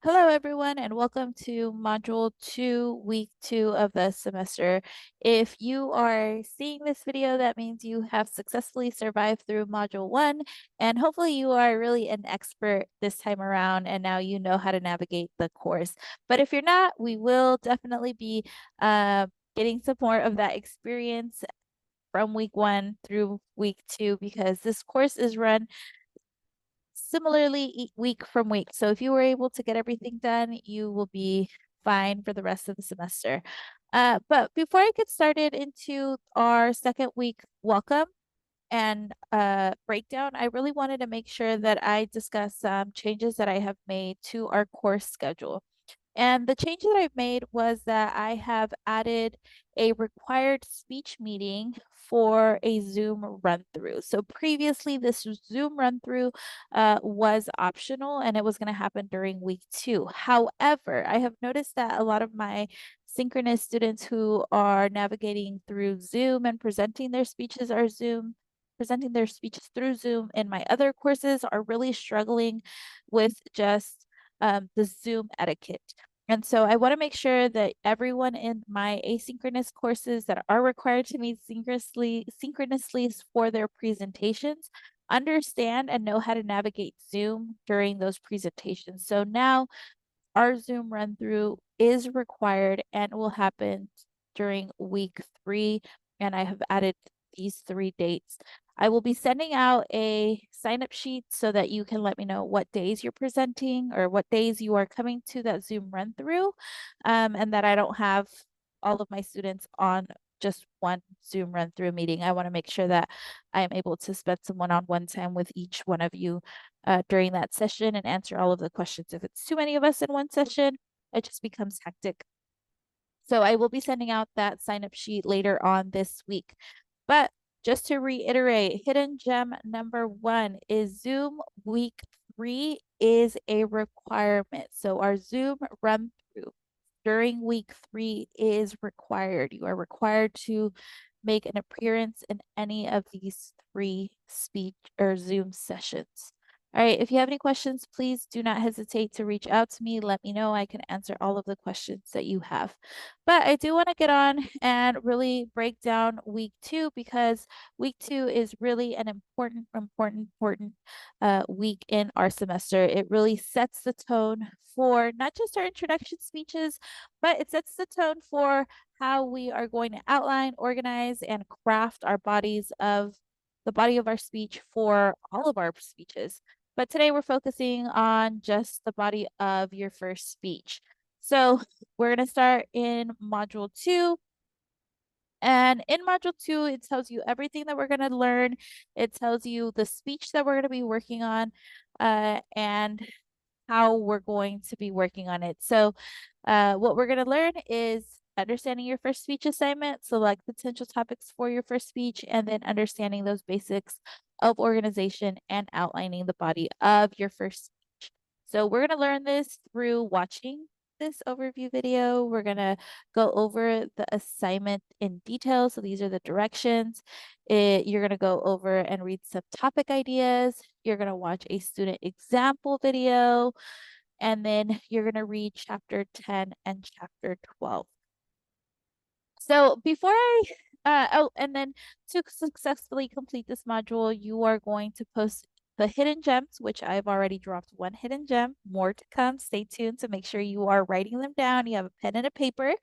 Hello, everyone, and welcome to Module 2, Week 2 of the semester. If you are seeing this video, that means you have successfully survived through Module 1, and hopefully you are really an expert this time around, and now you know how to navigate the course. But if you're not, we will definitely be getting some more of that experience from Week 1 through Week 2, because this course is run similarly week from week. So if you were able to get everything done, you will be fine for the rest of the semester. But before I get started into our second week welcome and breakdown, I really wanted to make sure that I discuss some changes that I have made to our course schedule. And the change that I've made was that I have added a required speech meeting for a Zoom run through. So previously, this Zoom run through was optional and it was going to happen during week 2. However, I have noticed that a lot of my synchronous students who are navigating through Zoom and presenting their speeches through Zoom in my other courses are really struggling with just the Zoom etiquette. And so I want to make sure that everyone in my asynchronous courses that are required to meet synchronously for their presentations understand and know how to navigate Zoom during those presentations. So now our Zoom run through is required and will happen during week 3. And I have added these 3 dates. I will be sending out a sign up sheet so that you can let me know what days you're presenting or what days you are coming to that Zoom run through, and that I don't have all of my students on just one Zoom run through meeting. I want to make sure that I am able to spend some one-on-one time with each one of you during that session and answer all of the questions. If it's too many of us in one session, it just becomes hectic. So I will be sending out that sign up sheet later on this week. But just to reiterate, hidden gem number 1 is Zoom week 3 is a requirement. So our Zoom run through during week 3 is required. You are required to make an appearance in any of these 3 speech or Zoom sessions. All right, if you have any questions, please do not hesitate to reach out to me. Let me know. I can answer all of the questions that you have. But I do want to get on and really break down week 2 because week 2 is really an important week in our semester. It really sets the tone for not just our introduction speeches, but it sets the tone for how we are going to outline, organize, and craft the body of our speech for all of our speeches. But today we're focusing on just the body of your first speech. So we're going to start in module 2. And in module 2, it tells you everything that we're going to learn. It tells you the speech that we're going to be working on and how we're going to be working on it. So what we're going to learn is understanding your first speech assignment, select potential topics for your first speech, and then understanding those basics of organization and outlining the body of your first speech. So we're going to learn this through watching this overview video. We're going to go over the assignment in detail. So these are the directions. You're going to go over and read some topic ideas. You're going to watch a student example video, and then you're going to read chapter 10 and chapter 12. So before and then to successfully complete this module, you are going to post the hidden gems, which I've already dropped 1 hidden gem, more to come. Stay tuned to make sure you are writing them down. You have a pen and a paper.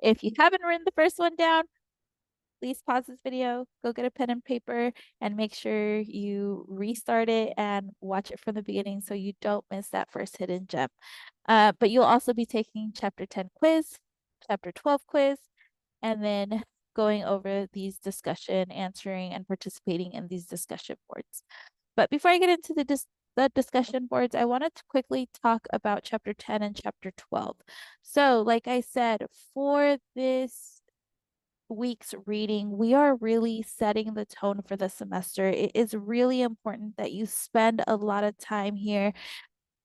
If you haven't written the first one down, please pause this video, go get a pen and paper, and make sure you restart it and watch it from the beginning so you don't miss that first hidden gem. But you'll also be taking chapter 10 quiz, chapter 12 quiz, and then going over these discussion, answering, and participating in these discussion boards. But before I get into the discussion boards, I wanted to quickly talk about chapter 10 and chapter 12. So like I said, for this week's reading, we are really setting the tone for the semester. It is really important that you spend a lot of time here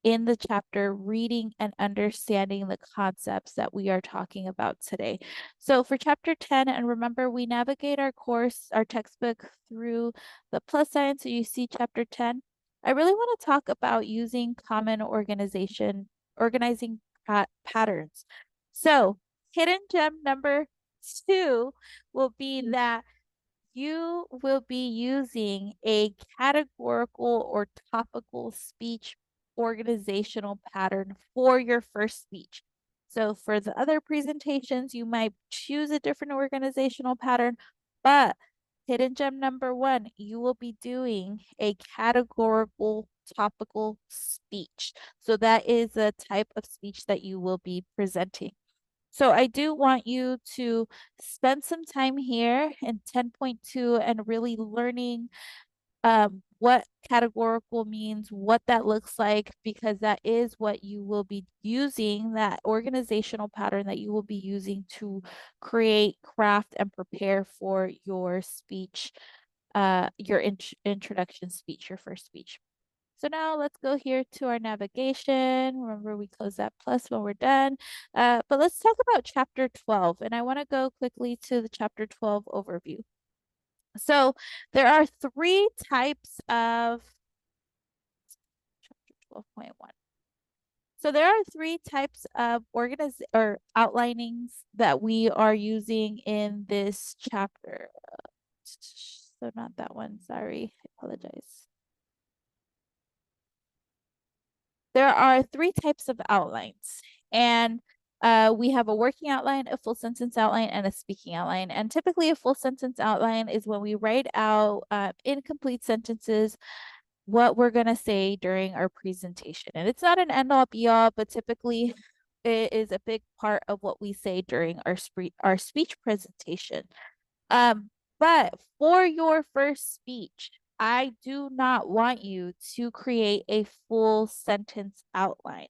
in the chapter reading and understanding the concepts that we are talking about today. So for chapter 10, and remember, we navigate our course, our textbook through the plus sign. So you see chapter 10. I really want to talk about using common organization organizing patterns. So hidden gem number 2 will be that you will be using a categorical or topical speech organizational pattern for your first speech. So for the other presentations, you might choose a different organizational pattern, but hidden gem number 1, you will be doing a categorical topical speech. So that is a type of speech that you will be presenting. So I do want you to spend some time here in 10.2 and really learning what categorical means, what that looks like, because that is what you will be using, that organizational pattern that you will be using to create, craft, and prepare for your speech, your introduction speech, your first speech. So now let's go here to our navigation. Remember, we close that plus when we're done. But let's talk about chapter 12. And I want to go quickly to the chapter 12 overview. So there are 3 types of chapter 12.1. So there are 3 types of outlinings that we are using in this chapter. So not that one, sorry, I apologize. There are 3 types of outlines, and we have a working outline, a full sentence outline, and a speaking outline. And typically a full sentence outline is when we write out incomplete sentences, what we're going to say during our presentation. And it's not an end all be all, but typically it is a big part of what we say during our speech presentation. But for your first speech, I do not want you to create a full sentence outline.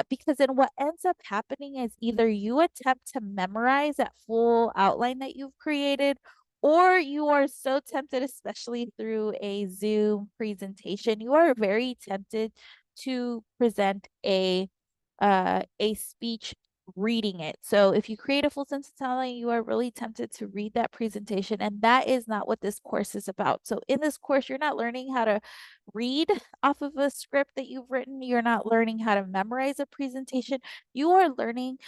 Because then what ends up happening is either you attempt to memorize that full outline that you've created, or you are so tempted, especially through a Zoom presentation, you are very tempted to present a speech reading it. So if you create a full sentence outline, you are really tempted to read that presentation, and that is not what this course is about. So in this course, you're not learning how to read off of a script that you've written. You're not learning how to memorize a presentation. You are learning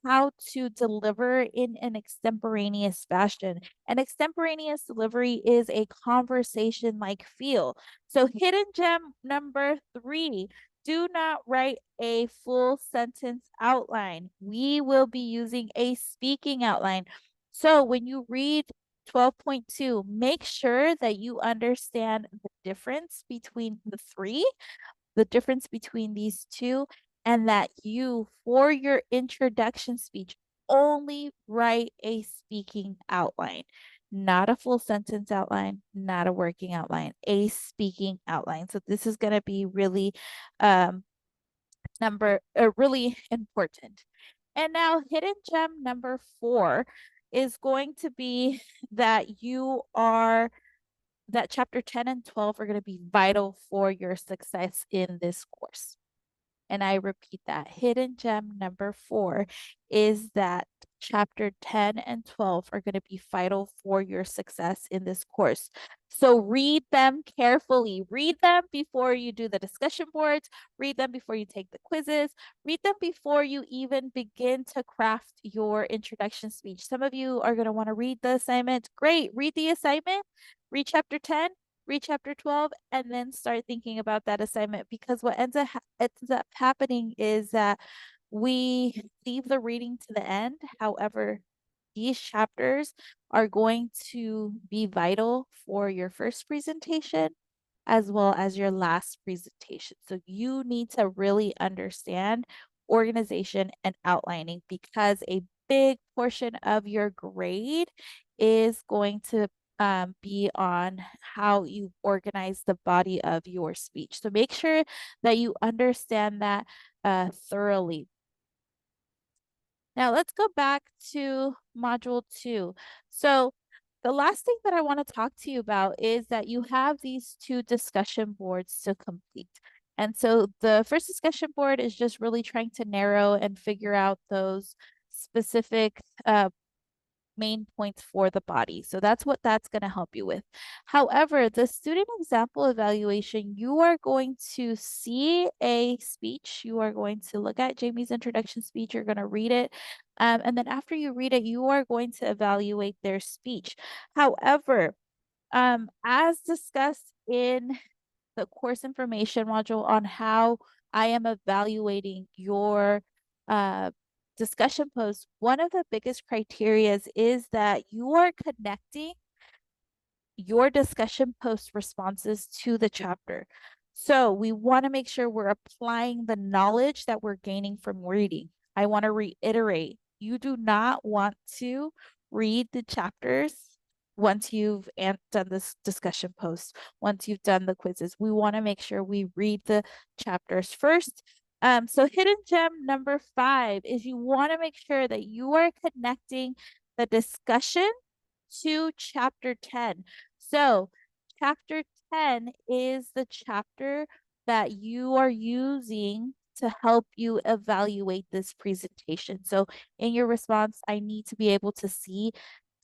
how to deliver in an extemporaneous fashion. And extemporaneous delivery is a conversation-like feel. So hidden gem number 3, do not write a full sentence outline. We will be using a speaking outline. So when you read 12.2, make sure that you understand the difference between the difference between these 2, and that you, for your introduction speech, only write a speaking outline, not a full sentence outline, not a working outline, a speaking outline. So this is going to be really really important. And now hidden gem number 4 is going to be that that chapter 10 and 12 are going to be vital for your success in this course. And I repeat that hidden gem number 4 is that chapter 10 and 12 are going to be vital for your success in this course. So read them carefully. Read them before you do the discussion boards. Read them before you take the quizzes. Read them before you even begin to craft your introduction speech. Some of you are going to want to read the assignment. Great. Read the assignment. Read chapter 10. Read chapter 12, and then start thinking about that assignment, because what ends up happening is that we leave the reading to the end. However, these chapters are going to be vital for your first presentation as well as your last presentation. So you need to really understand organization and outlining, because a big portion of your grade is going to be on how you organize the body of your speech. So make sure that you understand that thoroughly. Now let's go back to module 2. So the last thing that I want to talk to you about is that you have these 2 discussion boards to complete. And so the first discussion board is just really trying to narrow and figure out those specific main points for the body. So that's what that's going to help you with. However, the student example evaluation, you are going to see a speech. You are going to look at Jamie's introduction speech. You're going to read it. And then after you read it, you are going to evaluate their speech. However, as discussed in the course information module on how I am evaluating your discussion post, one of the biggest criterias is that you are connecting your discussion post responses to the chapter. So we want to make sure we're applying the knowledge that we're gaining from reading. I want to reiterate, you do not want to read the chapters once you've done this discussion post, once you've done the quizzes. We want to make sure we read the chapters first. So hidden gem number 5 is you want to make sure that you are connecting the discussion to chapter 10. So chapter 10 is the chapter that you are using to help you evaluate this presentation. So in your response, I need to be able to see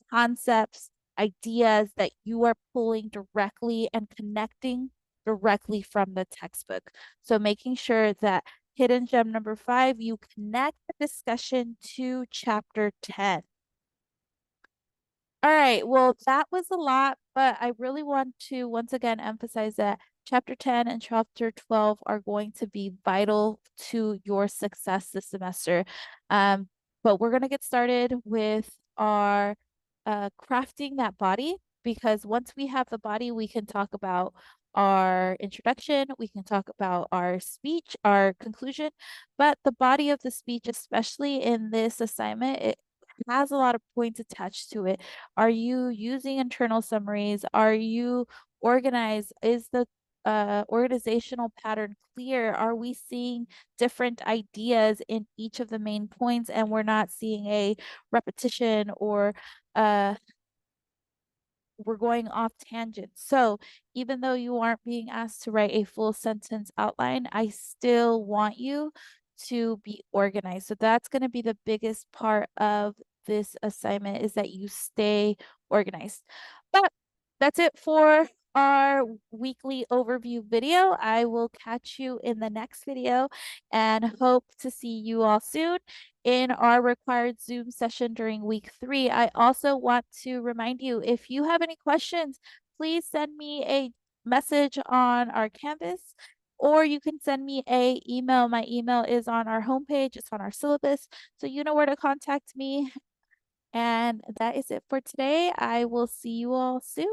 concepts, ideas that you are pulling directly and connecting directly from the textbook. So making sure that hidden gem number 5, you connect the discussion to chapter 10. All right, well, that was a lot, but I really want to once again emphasize that chapter 10 and chapter 12 are going to be vital to your success this semester. But we're going to get started with our crafting that body, because once we have the body, we can talk about our introduction, we can talk about our speech, our conclusion, but the body of the speech, especially in this assignment, it has a lot of points attached to it. Are you using internal summaries? Are you organized? Is the organizational pattern clear? Are we seeing different ideas in each of the main points and we're not seeing a repetition or uh, we're going off tangents? So even though you aren't being asked to write a full sentence outline, I still want you to be organized. So that's going to be the biggest part of this assignment, is that you stay organized. But that's it for our weekly overview video. I will catch you in the next video and hope to see you all soon in our required Zoom session during week 3. I also want to remind you, if you have any questions, please send me a message on our Canvas, or you can send me a email. My email is on our homepage. It's on our syllabus, so you know where to contact me. And that is it for today. I will see you all soon.